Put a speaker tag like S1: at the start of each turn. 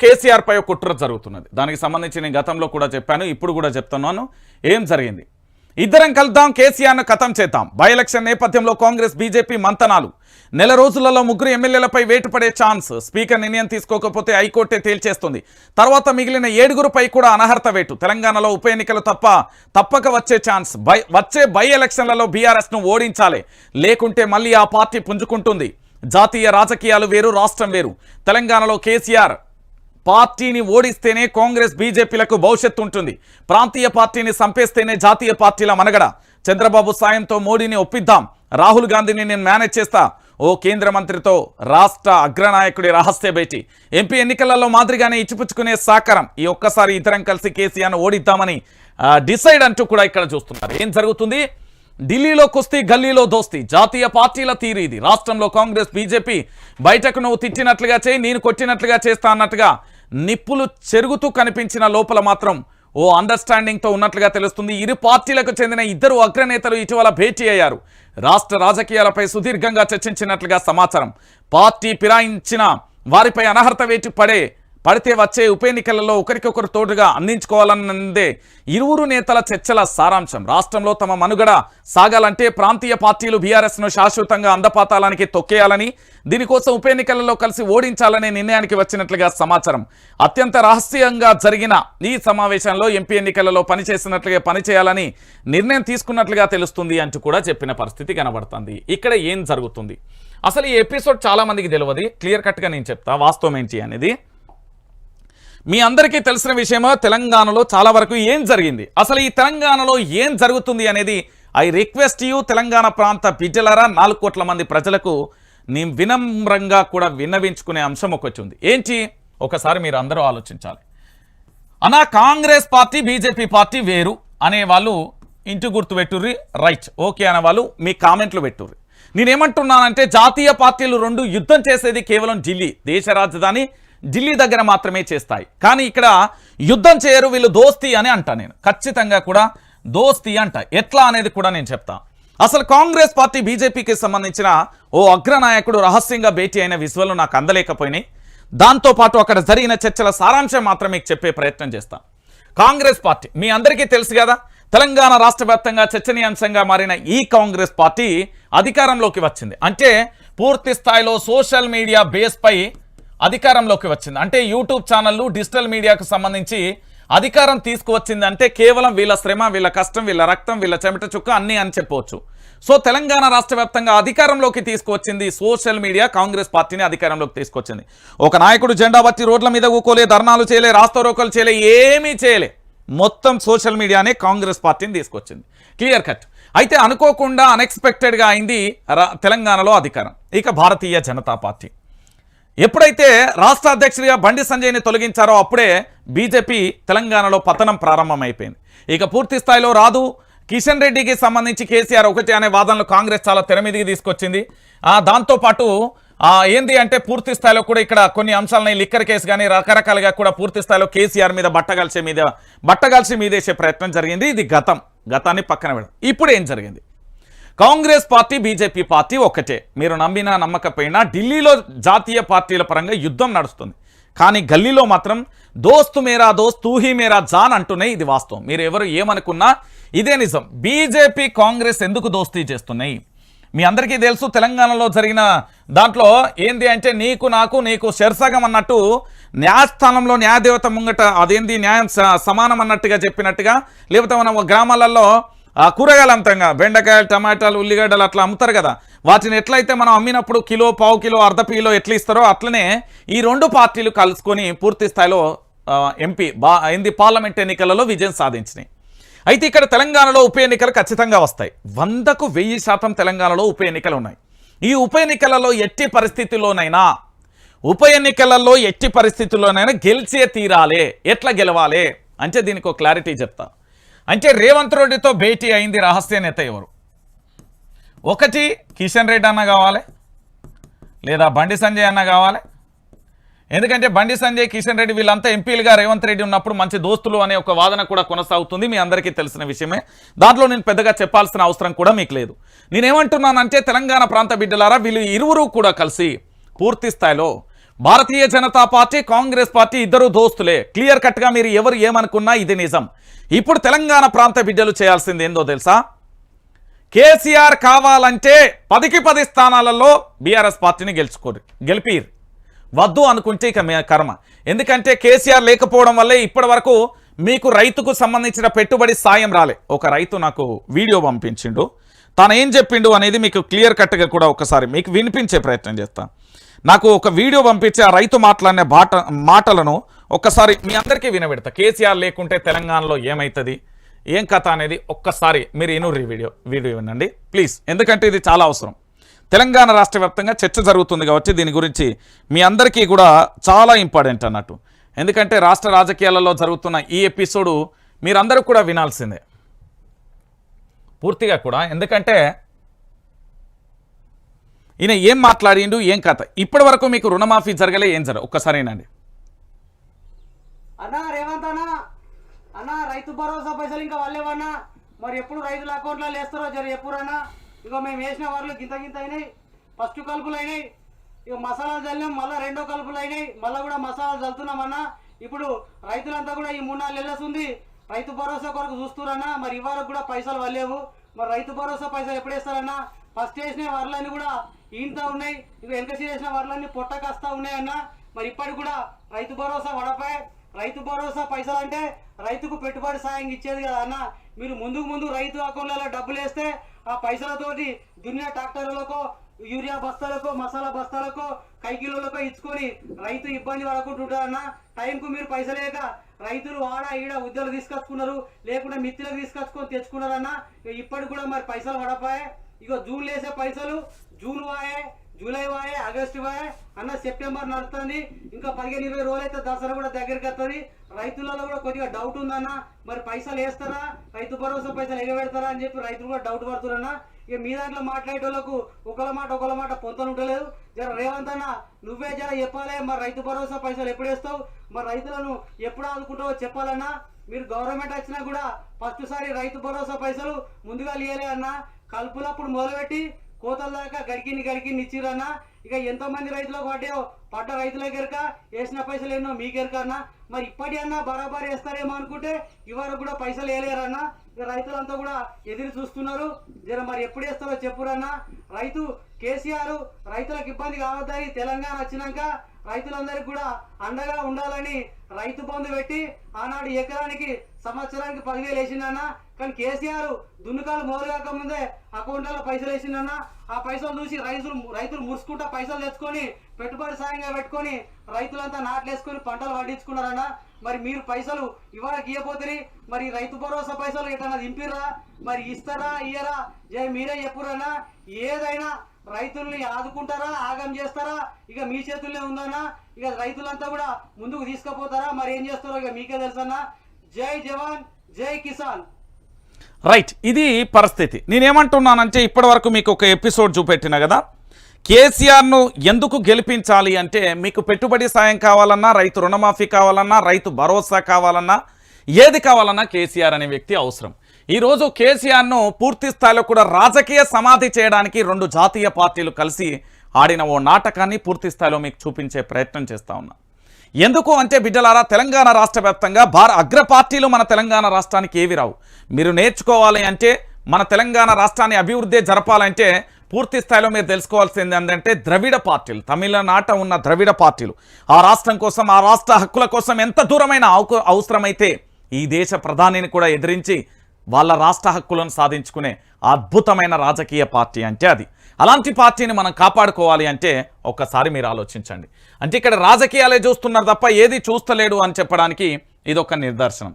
S1: కేసీఆర్ పై కుట్ర జరుగుతున్నది. దానికి సంబంధించి నేను గతంలో కూడా చెప్పాను, ఇప్పుడు కూడా చెప్తున్నాను. ఏం జరిగింది? ఇద్దరం కలుద్దాం, కేసీఆర్ను ఖతం చేద్దాం. బై ఎలక్షన్ నేపథ్యంలో కాంగ్రెస్ బీజేపీ మంతనాలు. నెల రోజులలో ముగ్గురు ఎమ్మెల్యేలపై వేటు పడే ఛాన్స్. స్పీకర్ నిర్ణయం తీసుకోకపోతే హైకోర్టే తేల్చేస్తుంది. తర్వాత మిగిలిన 7గురుపై కూడా అనర్హత వేటు. తెలంగాణలో ఉప ఎన్నికలు తప్పక వచ్చే ఛాన్స్. వచ్చే బై ఎలక్షన్లలో బీఆర్ఎస్ను ఓడించాలి, లేకుంటే మళ్ళీ ఆ పార్టీ పుంజుకుంటుంది. జాతీయ రాజకీయాలు వేరు, రాష్ట్రం వేరు. తెలంగాణలో కేసీఆర్ పార్టీని ఓడిస్తేనే కాంగ్రెస్ బీజేపీలకు భవిష్యత్తు ఉంటుంది. ప్రాంతీయ పార్టీని సంపేస్తేనే జాతీయ పార్టీల మనగడ. చంద్రబాబు సాయంతో మోడీని ఒప్పిద్దాం. రాహుల్ గాంధీని నేను మేనేజ్ చేస్తా. ఓ కేంద్ర మంత్రితో రాష్ట్ర అగ్రనాయకుడి రహస్య భేటీ. ఎంపీ ఎన్నికలలో మాదిరిగానే ఇచ్చిపుచ్చుకునే సాకారం. ఈ ఒక్కసారి ఇద్దరం కలిసి కేసీఆర్ను ఓడిద్దామని డిసైడ్ అంటూ కూడా ఇక్కడ చూస్తున్నారు. ఏం జరుగుతుంది? ఢిల్లీలో కుస్తీ, గల్లీలో దోస్తీ. జాతీయ పార్టీల తీరు ఇది. రాష్ట్రంలో కాంగ్రెస్ బీజేపీ బయటకు నువ్వు తిట్టినట్లుగా చేయి, నేను కొట్టినట్లుగా చేస్తా అన్నట్టుగా నిప్పులు చెరుగుతూ కనిపించిన లోపల మాత్రం ఓ అండర్స్టాండింగ్తో ఉన్నట్లుగా తెలుస్తుంది. ఇరు పార్టీలకు చెందిన ఇద్దరు అగ్రనేతలు ఇటీవల భేటీ అయ్యారు. రాష్ట్ర రాజకీయాలపై సుదీర్ఘంగా చర్చించినట్లుగా సమాచారం. పార్టీ ఫిరాయించిన వారిపై అనర్హత వేటు పడితే వచ్చే ఉప ఎన్నికలలో ఒకరికొకరు తోడుగా అందించుకోవాలన్నదే ఇరువురు నేతల చర్చల సారాంశం. రాష్ట్రంలో తమ మనుగడ సాగాలంటే ప్రాంతీయ పార్టీలు బీఆర్ఎస్ను శాశ్వతంగా అందపాతాలానికి తొక్కేయాలని, దీనికోసం ఉప ఎన్నికలలో కలిసి ఓడించాలనే నిర్ణయానికి వచ్చినట్లుగా సమాచారం. అత్యంత రహస్యంగా జరిగిన ఈ సమావేశంలో ఎంపీ ఎన్నికలలో పనిచేసినట్లుగా పనిచేయాలని నిర్ణయం తీసుకున్నట్లుగా తెలుస్తుంది అంటూ కూడా చెప్పిన పరిస్థితి కనబడుతుంది. ఇక్కడ ఏం జరుగుతుంది అసలు? ఈ ఎపిసోడ్ చాలా మందికి తెలియదు. క్లియర్ కట్గా నేను చెప్తా వాస్తవం ఏంటి అనేది. మీ అందరికీ తెలిసిన విషయమో, తెలంగాణలో చాలా వరకు ఏం జరిగింది, అసలు ఈ తెలంగాణలో ఏం జరుగుతుంది అనేది ఐ రిక్వెస్ట్ యూ తెలంగాణ ప్రాంత బిడ్డలారా, 4 కోట్ల మంది ప్రజలకు నేను వినమ్రంగా కూడా విన్నవించుకునే అంశం ఒకటి ఉంది. ఏంటి? ఒకసారి మీరు అందరూ ఆలోచించాలి. అనా కాంగ్రెస్ పార్టీ బీజేపీ పార్టీ వేరు అనేవాళ్ళు ఇంటి గుర్తు పెట్టుర్రి, రైట్ ఓకే అనేవాళ్ళు మీ కామెంట్లు పెట్టుర్రి. నేనేమంటున్నానంటే జాతీయ పార్టీలు రెండు యుద్ధం చేసేది కేవలం ఢిల్లీ, దేశ రాజధాని ఢిల్లీ దగ్గర మాత్రమే చేస్తాయి. కానీ ఇక్కడ యుద్ధం చేయరు, వీళ్ళు దోస్తీ అని అంటా. నేను ఖచ్చితంగా కూడా దోస్తీ అంట. ఎట్లా అనేది కూడా నేను చెప్తా. అసలు కాంగ్రెస్ పార్టీ బీజేపీకి సంబంధించిన ఓ అగ్రనాయకుడు రహస్యంగా భేటీ అయిన విజువల్ నాకు అందలేకపోయినాయి. దాంతోపాటు అక్కడ జరిగిన చర్చల సారాంశం మాత్రం మీకు చెప్పే ప్రయత్నం చేస్తాను. కాంగ్రెస్ పార్టీ మీ అందరికీ తెలుసు కదా, తెలంగాణ రాష్ట్ర వ్యాప్తంగా చర్చనీయాంశంగా మారిన ఈ కాంగ్రెస్ పార్టీ అధికారంలోకి వచ్చింది. అంటే పూర్తి స్థాయిలో సోషల్ మీడియా బేస్ పై అధికారంలోకి వచ్చింది. అంటే యూట్యూబ్ ఛానళ్ళు, డిజిటల్ మీడియాకు సంబంధించి అధికారం తీసుకువచ్చింది. అంటే కేవలం వీళ్ళ శ్రమ, వీళ్ళ కష్టం, వీళ్ళ రక్తం, వీళ్ళ చెమట చుక్క అన్నీ అని చెప్పవచ్చు. సో తెలంగాణ రాష్ట్ర వ్యాప్తంగా అధికారంలోకి తీసుకువచ్చింది సోషల్ మీడియా. కాంగ్రెస్ పార్టీని అధికారంలోకి తీసుకొచ్చింది. ఒక నాయకుడు జెండా బట్టి రోడ్ల మీద కూకోలే, ధర్నాలు చేయలే, రాస్తారోకలు చేయలే, ఏమీ చేయలే. మొత్తం సోషల్ మీడియానే కాంగ్రెస్ పార్టీని తీసుకొచ్చింది. Clear cut. అయితే అనుకోకుండా అన్ఎక్స్పెక్టెడ్గా అయింది తెలంగాణలో అధికారం. ఇక భారతీయ జనతా పార్టీ ఎప్పుడైతే రాష్ట్ర అధ్యక్షుడిగా బండి సంజయ్ని తొలగించారో అప్పుడే బీజేపీ తెలంగాణలో పతనం ప్రారంభమైపోయింది. ఇక పూర్తి స్థాయిలో రాదు. కిషన్ రెడ్డికి సంబంధించి కేసీఆర్ ఒకటి అనే వాదనలు కాంగ్రెస్ చాలా తెర మీదికి తీసుకొచ్చింది. దాంతోపాటు ఏంది అంటే పూర్తి స్థాయిలో కూడా ఇక్కడ కొన్ని అంశాలని లిక్కర్ కేసు కానీ రకరకాలుగా కూడా పూర్తి స్థాయిలో కేసీఆర్ మీద బట్టగాల్చి మీదేసే ప్రయత్నం జరిగింది. ఇది గతాన్ని పక్కన పెడదాం. ఇప్పుడు ఏం జరిగింది? కాంగ్రెస్ పార్టీ బీజేపీ పార్టీ ఒకటే. మీరు నమ్మినా నమ్మకపోయినా ఢిల్లీలో జాతీయ పార్టీల పరంగా యుద్ధం నడుస్తుంది. కానీ గల్లీలో మాత్రం దోస్తు మేరా దోస్త్ తూహీ మేరా జాన్ అంటున్నాయి. ఇది వాస్తవం. మీరు ఎవరు ఏమనుకున్నా ఇదే నిజం. బీజేపీ కాంగ్రెస్ ఎందుకు దోస్తీ చేస్తున్నాయి మీ అందరికీ తెలుసు. తెలంగాణలో జరిగిన దాంట్లో ఏంది అంటే నీకు శరసగం అన్నట్టు న్యాయస్థానంలో న్యాయదేవత ముంగట అదేంది న్యాయం సమానం అన్నట్టుగా చెప్పినట్టుగా, లేకపోతే మనం గ్రామాలలో కూరగాయలు అమ్ముతాంగా, బెండకాయలు, టమాటాలు, ఉల్లిగడ్డలు అట్లా అమ్ముతారు కదా, వాటిని ఎట్లయితే మనం అమ్మినప్పుడు కిలో, పావు కిలో, అర్ధ కిలో ఎట్లా ఇస్తారో అట్లనే ఈ రెండు పార్టీలు కలుసుకొని పూర్తి స్థాయిలో పార్లమెంట్ ఎన్నికలలో విజయం సాధించినాయి. అయితే ఇక్కడ తెలంగాణలో ఉప ఎన్నికలు ఖచ్చితంగా వస్తాయి. 100కు 1000% తెలంగాణలో ఉప ఎన్నికలు ఉన్నాయి. ఈ ఉప ఎన్నికలలో ఎట్టి పరిస్థితుల్లోనైనా గెలిచే తీరాలే. ఎట్లా గెలవాలి అంటే దీనికి ఒక క్లారిటీ చెప్తా. అంటే రేవంత్ రెడ్డితో భేటీ అయింది రహస్య నేత ఎవరు? ఒకటి కిషన్ రెడ్డి అన్న కావాలి, లేదా బండి సంజయ్ అన్న కావాలి. ఎందుకంటే బండి సంజయ్, కిషన్ రెడ్డి వీళ్ళంతా ఎంపీలుగా రేవంత్ రెడ్డి ఉన్నప్పుడు మంచి దోస్తులు అనే ఒక వాదన కూడా కొనసాగుతుంది. మీ అందరికీ తెలిసిన విషయమే. దాంట్లో నేను పెద్దగా చెప్పాల్సిన అవసరం కూడా మీకు లేదు. నేనేమంటున్నానంటే తెలంగాణ ప్రాంత బిడ్డలారా, వీళ్ళు ఇరువురు కూడా కలిసి పూర్తి స్థాయిలో భారతీయ జనతా పార్టీ కాంగ్రెస్ పార్టీ ఇద్దరు దోస్తులే. క్లియర్ కట్గా మీరు ఎవరు ఏమనుకున్నా ఇది నిజం. ఇప్పుడు తెలంగాణ ప్రాంత బిడ్డలు చేయాల్సింది ఏందో తెలుసా? కేసీఆర్ కావాలంటే 10కి 10 స్థానాలలో బీఆర్ఎస్ పార్టీని గెలిపిరు. వద్దు అనుకుంటే ఇక కర్మ. ఎందుకంటే కేసీఆర్ లేకపోవడం వల్లే ఇప్పటి వరకు మీకు రైతుకు సంబంధించిన పెట్టుబడి సాయం రాలే. ఒక రైతు నాకు వీడియో పంపించిండు, తాను ఏం చెప్పిండు అనేది మీకు క్లియర్ కట్గా కూడా ఒకసారి మీకు వినిపించే ప్రయత్నం చేస్తా. నాకు ఒక వీడియో పంపించి ఆ రైతు మాట్లాడిన మాటలను ఒక్కసారి మీ అందరికీ వినబెడతా. కేసీఆర్ లేకుంటే తెలంగాణలో ఏమవుతుంది, ఏం కథ అనేది ఒక్కసారి మీరు ఇనుర్రి వీడియో వినండి ప్లీజ్. ఎందుకంటే ఇది చాలా అవసరం. తెలంగాణ రాష్ట్ర వ్యాప్తంగా చర్చ జరుగుతుంది కాబట్టి దీని గురించి మీ అందరికీ కూడా చాలా ఇంపార్టెంట్ అన్నట్టు. ఎందుకంటే రాష్ట్ర రాజకీయాలలో జరుగుతున్న ఈ ఎపిసోడు మీరందరూ కూడా వినాల్సిందే పూర్తిగా కూడా. ఎందుకంటే ఈయన ఏం మాట్లాడిండు, ఏం కథ, ఇప్పటి వరకు మీకు రుణమాఫీ జరగలే, ఏం జరగ ఒక్కసారి వినండి.
S2: అన్నా రేవంత్ అన్నా రైతు భరోసా పైసలు ఇంకా వాళ్ళేవన్నా, మరి ఎప్పుడు రైతుల అకౌంట్లో వేస్తారో జర ఎప్పుడన్నా. ఇక మేము వేసిన వాళ్ళు గింత అయినాయి, ఫస్ట్ కలుపులు అయినాయి, ఇక మసాలా చల్లాం, మళ్ళీ రెండో కలుపులు అయినాయి, మళ్ళీ కూడా మసాలా చల్లుతున్నామన్నా. ఇప్పుడు రైతులంతా కూడా ఈ 3-4 నెలలుంది రైతు భరోసా కొరకు చూస్తున్నారన్నా. మరి ఇవాళ కూడా పైసలు వల్లేవు. మరి రైతు భరోసా పైసలు ఎప్పుడు వేస్తారన్నా? ఫస్ట్ వేసిన వరలన్నీ కూడా ఈంతా ఉన్నాయి, ఇక వెనక చేసిన వరలన్నీ పొట్టకస్తా ఉన్నాయన్నా. మరి ఇప్పటికి కూడా రైతు భరోసా వడపాయి. రైతు భరోసా పైసలు అంటే రైతుకు పెట్టుబడి సాయం ఇచ్చేది కదా అన్న. మీరు ముందు రైతు అకౌంట్లలో డబ్బులు వేస్తే ఆ పైసలతోటి దున్యా ట్రాక్టర్లకో, యూరియా బస్తాలకో, మసాలా బస్తాలకో, కైకిలోలకో ఇచ్చుకొని రైతు ఇబ్బంది పడకుంటుంటారన్న. టైంకు మీరు పైసలు లేక రైతులు ఆడ ఈడ ఉద్యోగులు తీసుకొచ్చుకున్నారు, లేకుంటే మిత్రులకు తీసుకొచ్చుకొని తెచ్చుకున్నారన్న. ఇప్పటికి కూడా మరి పైసలు పడపాయే. ఇక జూన్ వేసే పైసలు జూన్ వాయే, జూలై వాయే, ఆగస్టు వాయే అన్న. సెప్టెంబర్ నడుస్తుంది, ఇంకా 15-20 రోజులు అయితే దసరా కూడా దగ్గరికి వస్తుంది. రైతులలో కూడా కొద్దిగా డౌట్ ఉందన్న. మరి పైసలు వేస్తారా, రైతు భరోసా పైసలు ఎగబెడతారా అని చెప్పి రైతులు కూడా డౌట్ పడుతున్నారన్న. ఇక మీ దాంట్లో మాట్లాడేటోళ్ళకు ఒకళ్ళ మాట పొంతలు ఉండలేదు. జర రేవంత్ అన్న నువ్వే జర చెప్పాలి, మరి రైతు భరోసా పైసలు ఎప్పుడు వేస్తావు, మరి రైతులను ఎప్పుడు ఆదుకుంటావో చెప్పాలన్నా. మీరు గవర్నమెంట్ వచ్చినా కూడా ఫస్ట్ సారి రైతు భరోసా పైసలు ముందుగా లియలే అన్న. కలుపులప్పుడు మొదలుపెట్టి కోతల దాకా గడికిని ఇచ్చిరన్నా. ఇక ఎంతో మంది రైతులకు పడ్డ రైతులకు ఎరక, వేసిన పైసలు ఎన్నో మీకు ఎరక అన్న. మరి ఇప్పటి అన్నా బరాబర్ వేస్తారేమో అనుకుంటే ఇవాళ కూడా పైసలు వేయలేరన్నా. ఇక రైతులంతా కూడా ఎదురు చూస్తున్నారు. జర మరి ఎప్పుడు వేస్తారో చెప్పురన్నా. రైతు కేసీఆర్ రైతులకు ఇబ్బంది కావద్దని తెలంగాణ వచ్చినాక రైతులందరికీ కూడా అండగా ఉండాలని రైతు బంధు పెట్టి ఆనాడు ఎకరానికి సంవత్సరానికి 10,000 వేసిందన్న. కానీ కేసీఆర్ దున్నుకాలు మొదలు కాక ముందే అకౌంట్లలో పైసలు వేసిందన్న. ఆ పైసలు చూసి రైతులు మురుసుకుంటా పైసలు తెచ్చుకొని పెట్టుబడి సాయంగా పెట్టుకొని రైతులంతా నాట్లేసుకొని పంటలు పండించుకున్నారన్న. మరి మీరు పైసలు ఇవాళ ఇవ్వబోతుంది, మరి రైతు భరోసా పైసలు ఎట్లా దింపిర్రా, మరి ఇస్తారా ఇయ్యరా మీరే చెప్పురన్నా. ఏదైనా రైతుల్ని ఆదుకుంటారా, ఆగం చేస్తారా, ఇక మీ చేతుల్లో ఉందన్నా. ఇక రైతులంతా కూడా ముందుకు తీసుకుపోతారా, మరి ఏం చేస్తారో ఇక మీకే తెలుసన్నా. జై జవాన్ జై కిసాన్.
S1: రైట్, ఇది పరిస్థితి. నేనేమంటున్నానంటే ఇప్పటి వరకు మీకు ఒక ఎపిసోడ్ చూపెట్టిన కదా, కేసీఆర్ను ఎందుకు గెలిపించాలి అంటే మీకు పెట్టుబడి సాయం కావాలన్నా, రైతు రుణమాఫీ కావాలన్నా, రైతు భరోసా కావాలన్నా, ఏది కావాలన్నా కేసీఆర్ అనే వ్యక్తి అవసరం. ఈరోజు కేసీఆర్ను పూర్తి స్థాయిలో కూడా రాజకీయ సమాధి చేయడానికి 2 జాతీయ పార్టీలు కలిసి ఆడిన ఓ నాటకాన్ని పూర్తి స్థాయిలో మీకు చూపించే ప్రయత్నం చేస్తా ఉన్నా. ఎందుకు అంటే బిడ్డలారా, తెలంగాణ రాష్ట్ర వ్యాప్తంగా అగ్ర పార్టీలు మన తెలంగాణ రాష్ట్రానికి ఏవి రావు. మీరు నేర్చుకోవాలి అంటే, మన తెలంగాణ రాష్ట్రాన్ని అభివృద్ధి జరపాలంటే పూర్తి స్థాయిలో మీరు తెలుసుకోవాల్సింది ఏంటంటే ద్రవిడ పార్టీలు, తమిళనాట ఉన్న ద్రవిడ పార్టీలు ఆ రాష్ట్రం కోసం, ఆ రాష్ట్ర హక్కుల కోసం ఎంత దూరమైన అవసరమైతే ఈ దేశ ప్రధానిని కూడా ఎదిరించి వాళ్ళ రాష్ట్ర హక్కులను సాధించుకునే అద్భుతమైన రాజకీయ పార్టీ అంటే అది. అలాంటి పార్టీని మనం కాపాడుకోవాలి అంటే ఒక్కసారి మీరు ఆలోచించండి. అంటే ఇక్కడ రాజకీయాలే చూస్తున్నారు తప్ప ఏది చూస్తలేడు అని చెప్పడానికి ఇదొక నిదర్శనం.